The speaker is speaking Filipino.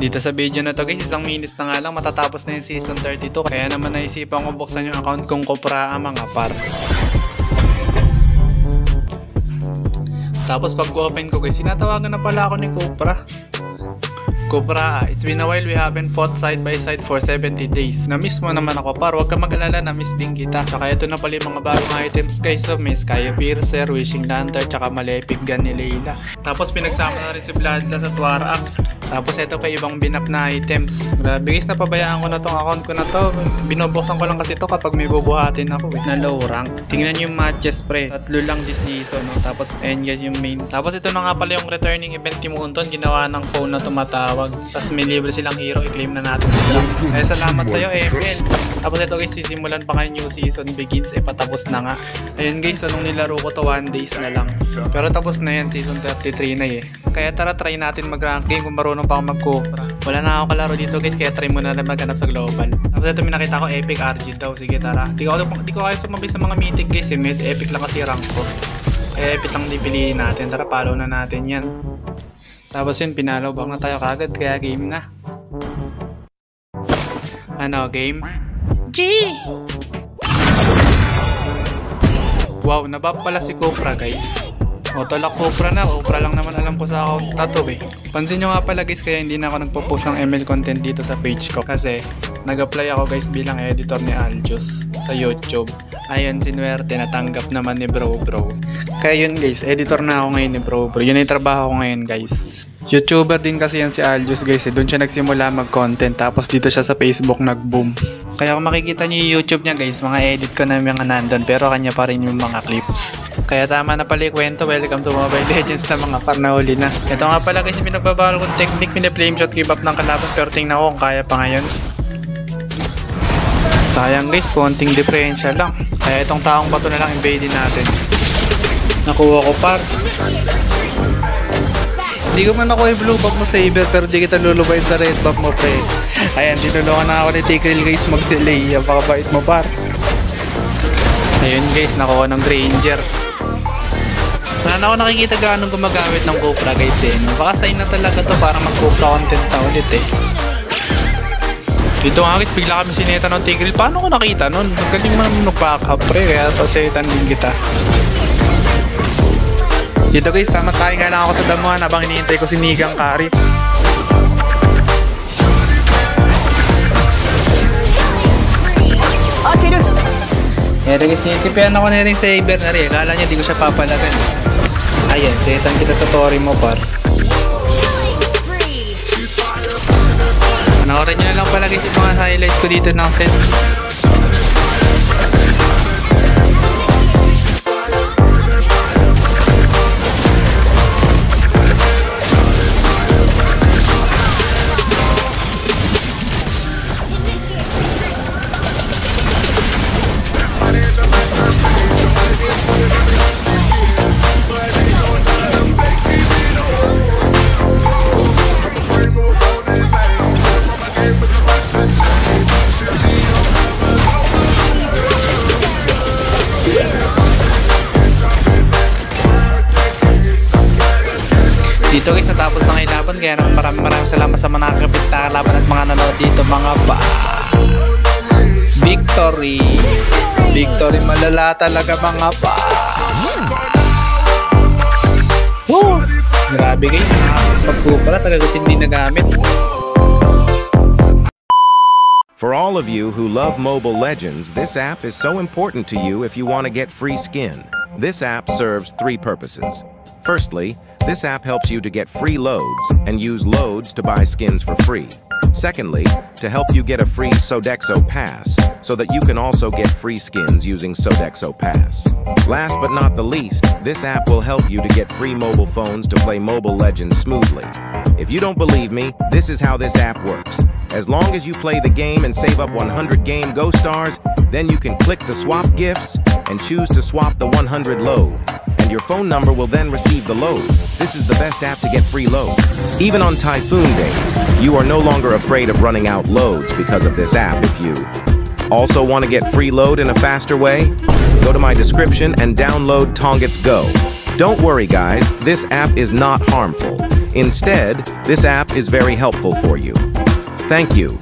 Dito sa video na to guys, isang minutes na nga lang matatapos na yung season 32. Kaya naman naisipan ko buksan yung account kong Kopra mga par. Tapos pag-open ko guys, sinatawagan na pala ako ni Kopra. Kopra, it's been a while, we haven't fought side by side for 70 days. Na-miss mo naman ako par, huwag ka mag-alala, na-miss din kita. Tsaka ito na pala yung mga bagong items guys. So may Sky Piercer, Wishing Lantern, tsaka Malefic Gun ni Layla. Tapos pinagsama na rin si Bloodlust at War Axe. Tapos ito pa ibang binap na items. Grabe guys, napabayaan ko na tong account ko na to. Binubuksan ko lang kasi to kapag may bubuhatin ako na low rank. Tingnan nyo yung matches pre, 3 lang this season no? Tapos ayun guys yung main. Tapos ito na nga pala yung returning event ni Munton. Ginawa ng phone na tumatawag. Tapos may libre silang hero, i-claim na natin sila. Kaya salamat sa'yo ML. Tapos ito guys, sisimulan pa kayo new season begins. Patapos na nga. Ayun guys, so nung nilaro ko to 1 days na lang. Pero tapos na yan, season 33 na Kaya tara try natin mag-rank game kung marunong pa ako mag-Kopra. Wala na ako kalaro dito guys, kaya try muna na maghanap sa global. Tapos ito may nakita ko epic RG daw. Sige tara. Di ko kaya sumabay sa mga mythic guys med epic lang kasi rank ko. Kaya epic lang dipiliin natin. Tara follow na natin yan. Tapos yun, pinalaw back na tayo kagad, kaya game na. Ano, game? G! Wow, nabab pala si Kopra guys. Otolak Kopra na, Kopra lang naman alam ko sa account na to Pansin nyo nga pala guys, kaya hindi na ako nagpo-post ng ML content dito sa page ko. Kasi, nag-apply ako guys bilang editor ni Aljus sa YouTube. Ayun, sinuwerte, natanggap naman ni Bro. Kaya yun guys, editor na ako ngayon ni Bro. Yun yung trabaho ko ngayon guys. YouTuber din kasi yan si Aljus guys. Doon siya nagsimula mag-content. Tapos dito siya sa Facebook nag-boom. Kaya kung makikita nyo yung YouTube niya guys, mga edit ko na mga nandun. Pero kanya pa rin yung mga clips. Kaya tama na pala yung kwento. Welcome to Mobile Legends na mga par na huli na. Ito nga pala guys, yung pinagbabawal kong technique. Pina-flame shot give up ng kalaban. Pero tingnan ko kung kaya pa ngayon. Sayang guys, konting differential lang. Kaya itong taong bato na lang invade natin. Nakuha ko par. Hindi ko man ako yung blue buff mo Saber, pero di kita lulubayin sa red buff mo pre. Ayan, tinulungan na ako ni Tigreal guys mag-delay. Napakabait mo par. Ayun guys, nakuha ng Granger. Wala na ako nakikita gaano gumagamit ng Kopra guys Baka sign na talaga to para mag-Kopra content na ulit Dito nga guys, bigla kami sineta ng Tigreal. Paano ko nakita nun? Magaling man mag-back up pre, kaya pasetan din kita. Dito guys, tamat-tayo nga lang ako sa damuhan habang hinihintay ko si Nigang Kari. Pero guys, nitipian ako na rin sa Saber na rin. Akala niya di ko siya papalagan. Ayan, setan kita sa Tori mo par. Panoorin nyo na lang pala guys yung mga highlights ko dito ng sets. Dito guys, natapos na ang ilaban. Kaya naman maraming salamat sa mga nakakapit na kalaban at mga nanood dito mga pa. Victory malala talaga mga pa. Woo! Grabe guys, pag-Kopra talaga hindi nagamit. For all of you who love Mobile Legends, this app is so important to you if you want to get free skin. This app serves 3 purposes. Firstly, this app helps you to get free loads and use loads to buy skins for free. Secondly, to help you get a free Sodexo Pass, so that you can also get free skins using Sodexo Pass. Last but not the least, this app will help you to get free mobile phones to play Mobile Legends smoothly. If you don't believe me, this is how this app works. As long as you play the game and save up 100 game Go Stars, then you can click the swap gifts and choose to swap the 100 load. And your phone number will then receive the loads. This is the best app to get free loads. Even on Typhoon days, you are no longer afraid of running out loads because of this app. If you also want to get free load in a faster way, go to my description and download Tongits Go. Don't worry guys, this app is not harmful. Instead, this app is very helpful for you. Thank you.